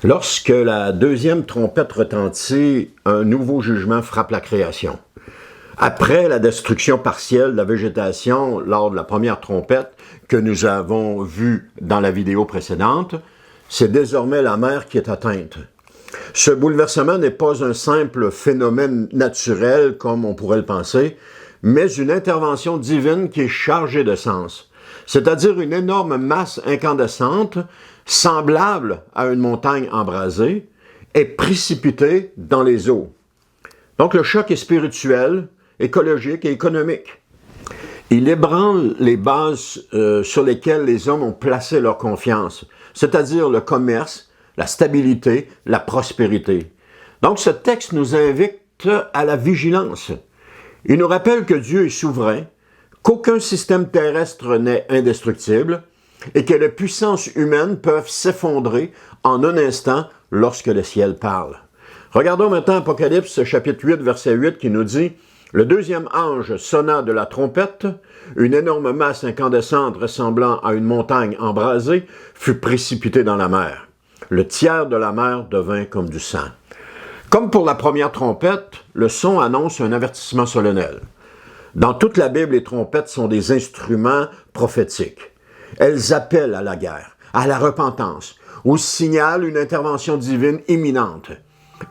Lorsque la deuxième trompette retentit, un nouveau jugement frappe la création. Après la destruction partielle de la végétation lors de la première trompette que nous avons vue dans la vidéo précédente, c'est désormais la mer qui est atteinte. Ce bouleversement n'est pas un simple phénomène naturel comme on pourrait le penser, mais une intervention divine qui est chargée de sens, c'est-à-dire une énorme masse incandescente, semblable à une montagne embrasée, est précipitée dans les eaux. Donc le choc est spirituel, écologique et économique. Il ébranle les bases sur lesquelles les hommes ont placé leur confiance, c'est-à-dire le commerce, la stabilité, la prospérité. Donc ce texte nous invite à la vigilance. Il nous rappelle que Dieu est souverain, qu'aucun système terrestre n'est indestructible et que les puissances humaines peuvent s'effondrer en un instant lorsque le ciel parle. Regardons maintenant Apocalypse chapitre 8, verset 8 qui nous dit « Le deuxième ange sonna de la trompette, une énorme masse incandescente ressemblant à une montagne embrasée fut précipitée dans la mer. Le tiers de la mer devint comme du sang. » Comme pour la première trompette, le son annonce un avertissement solennel. Dans toute la Bible, les trompettes sont des instruments prophétiques. Elles appellent à la guerre, à la repentance, ou signalent une intervention divine imminente.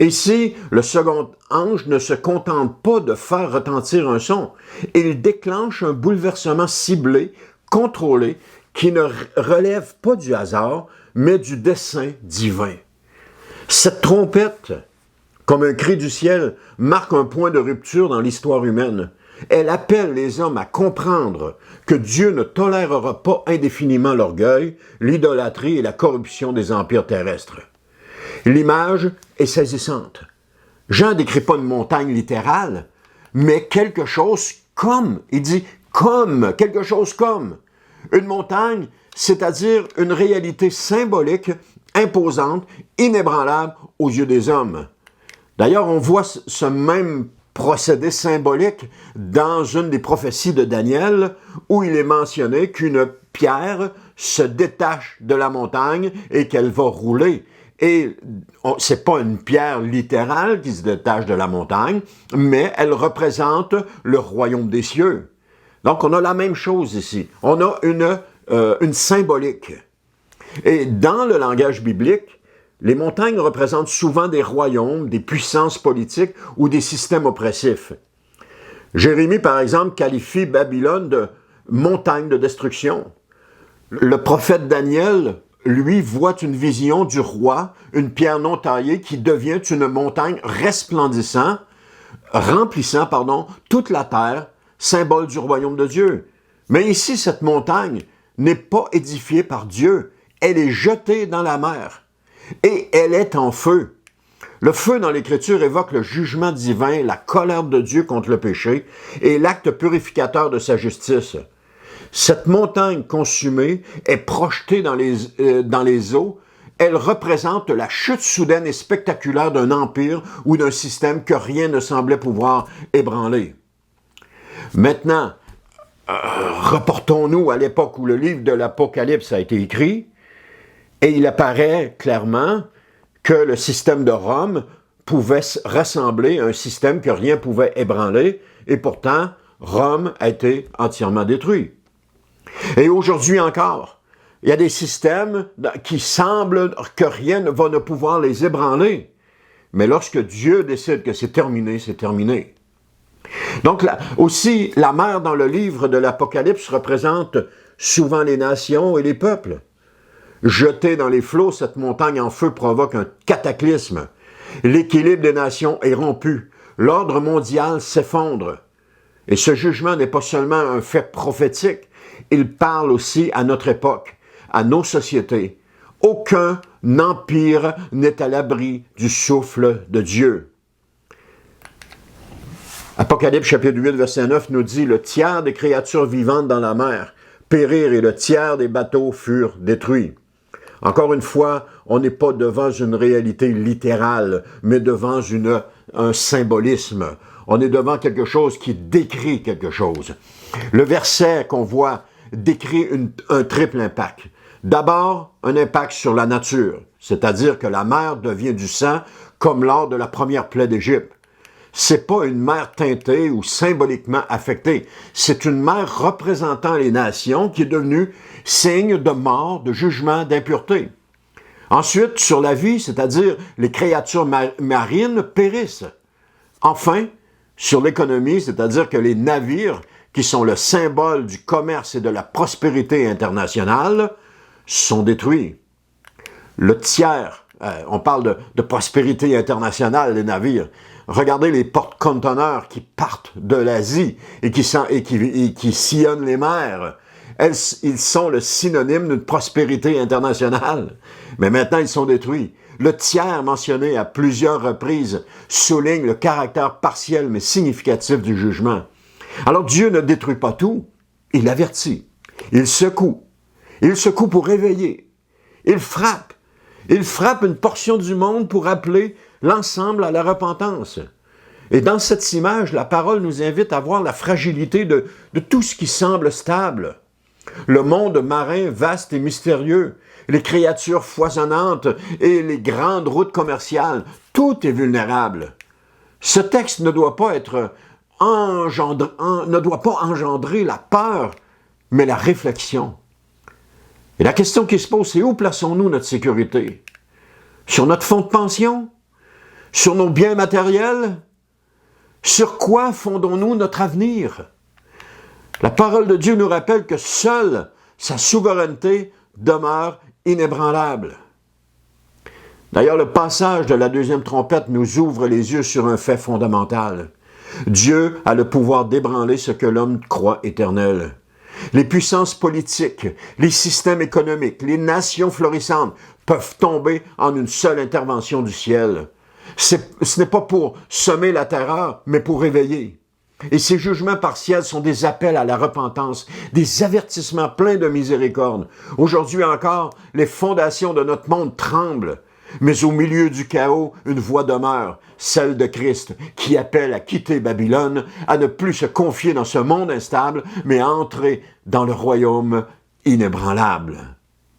Ici, le second ange ne se contente pas de faire retentir un son. Il déclenche un bouleversement ciblé, contrôlé, qui ne relève pas du hasard, mais du dessein divin. Cette trompette, comme un cri du ciel, marque un point de rupture dans l'histoire humaine. Elle appelle les hommes à comprendre que Dieu ne tolérera pas indéfiniment l'orgueil, l'idolâtrie et la corruption des empires terrestres. L'image est saisissante. Jean ne décrit pas une montagne littérale, mais quelque chose comme, il dit comme, quelque chose comme. Une montagne, c'est-à-dire une réalité symbolique, imposante, inébranlable aux yeux des hommes. D'ailleurs, on voit ce même procédé symbolique dans une des prophéties de Daniel, où il est mentionné qu'une pierre se détache de la montagne et qu'elle va rouler. Et c'est pas une pierre littérale qui se détache de la montagne, mais elle représente le royaume des cieux. Donc, on a la même chose ici. On a une symbolique. Et dans le langage biblique, les montagnes représentent souvent des royaumes, des puissances politiques ou des systèmes oppressifs. Jérémie, par exemple, qualifie Babylone de montagne de destruction. Le prophète Daniel, lui, voit une vision du roi, une pierre non taillée qui devient une montagne remplissant toute la terre, symbole du royaume de Dieu. Mais ici, cette montagne n'est pas édifiée par Dieu, elle est jetée dans la mer. Et elle est en feu. Le feu dans l'Écriture évoque le jugement divin, la colère de Dieu contre le péché et l'acte purificateur de sa justice. Cette montagne consumée est projetée dans les eaux. Elle représente la chute soudaine et spectaculaire d'un empire ou d'un système que rien ne semblait pouvoir ébranler. Maintenant, reportons-nous à l'époque où le livre de l'Apocalypse a été écrit. Et il apparaît clairement que le système de Rome pouvait ressembler à un système que rien ne pouvait ébranler, et pourtant, Rome a été entièrement détruit. Et aujourd'hui encore, il y a des systèmes qui semblent que rien ne va pouvoir les ébranler. Mais lorsque Dieu décide que c'est terminé, c'est terminé. Donc aussi, la mer dans le livre de l'Apocalypse représente souvent les nations et les peuples. Jetée dans les flots, cette montagne en feu provoque un cataclysme. L'équilibre des nations est rompu. L'ordre mondial s'effondre. Et ce jugement n'est pas seulement un fait prophétique, il parle aussi à notre époque, à nos sociétés. Aucun empire n'est à l'abri du souffle de Dieu. Apocalypse chapitre 8, verset 9 nous dit « Le tiers des créatures vivantes dans la mer périrent et le tiers des bateaux furent détruits. » Encore une fois, on n'est pas devant une réalité littérale, mais devant un symbolisme. On est devant quelque chose qui décrit quelque chose. Le verset qu'on voit décrit un triple impact. D'abord, un impact sur la nature. c'est-à-dire que la mer devient du sang comme lors de la première plaie d'Égypte. C'est pas une mer teintée ou symboliquement affectée. C'est une mer représentant les nations qui est devenue signe de mort, de jugement, d'impureté. Ensuite, sur la vie, c'est-à-dire les créatures marines périssent. Enfin, sur l'économie, c'est-à-dire que les navires, qui sont le symbole du commerce et de la prospérité internationale, sont détruits. Le tiers, on parle de prospérité internationale, les navires. Regardez les porte-conteneurs qui partent de l'Asie et qui sillonnent les mers. Ils sont le synonyme d'une prospérité internationale. Mais maintenant, ils sont détruits. Le tiers mentionné à plusieurs reprises souligne le caractère partiel mais significatif du jugement. Alors Dieu ne détruit pas tout, il avertit, il secoue. Il secoue pour réveiller. Il frappe. Il frappe une portion du monde pour appeler l'ensemble à la repentance. Et dans cette image, la parole nous invite à voir la fragilité de tout ce qui semble stable. Le monde marin vaste et mystérieux, les créatures foisonnantes et les grandes routes commerciales, tout est vulnérable. Ce texte ne doit pas engendrer la peur, mais la réflexion. Et la question qui se pose, c'est où plaçons-nous notre sécurité? Sur notre fonds de pension? Sur nos biens matériels? Sur quoi fondons-nous notre avenir? La parole de Dieu nous rappelle que seule sa souveraineté demeure inébranlable. D'ailleurs, le passage de la deuxième trompette nous ouvre les yeux sur un fait fondamental. Dieu a le pouvoir d'ébranler ce que l'homme croit éternel. Les puissances politiques, les systèmes économiques, les nations florissantes peuvent tomber en une seule intervention du ciel. Ce n'est pas pour semer la terreur, mais pour réveiller. Et ces jugements partiels sont des appels à la repentance, des avertissements pleins de miséricorde. Aujourd'hui encore, les fondations de notre monde tremblent. Mais au milieu du chaos, une voix demeure, celle de Christ, qui appelle à quitter Babylone, à ne plus se confier dans ce monde instable, mais à entrer dans le royaume inébranlable.